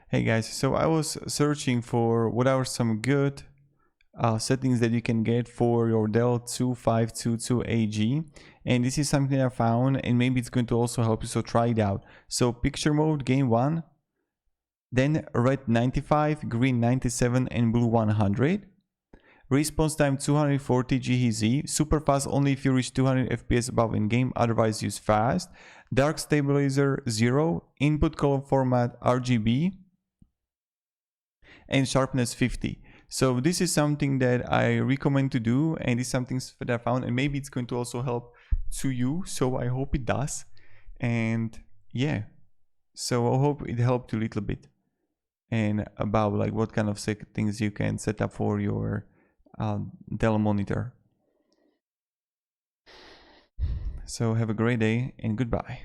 Hey guys, so I was searching for what are some good settings that you can get for your DELL S2522HG, and this is something I found, and maybe it's going to also help you, so try it out. So picture mode, game 1, then red 95, green 97, and blue 100. Response time 240 GHz, super fast only if you reach 200 FPS above in game, otherwise use fast. Dark stabilizer 0, input color format RGB, and sharpness 50. So this is something that I recommend to do, and it's something that I found, and maybe it's going to also help to you, so I hope it does. And yeah, so I hope it helped you a little bit, and about like what kind of settings you can set up for your DELL monitor. So have a great day and goodbye.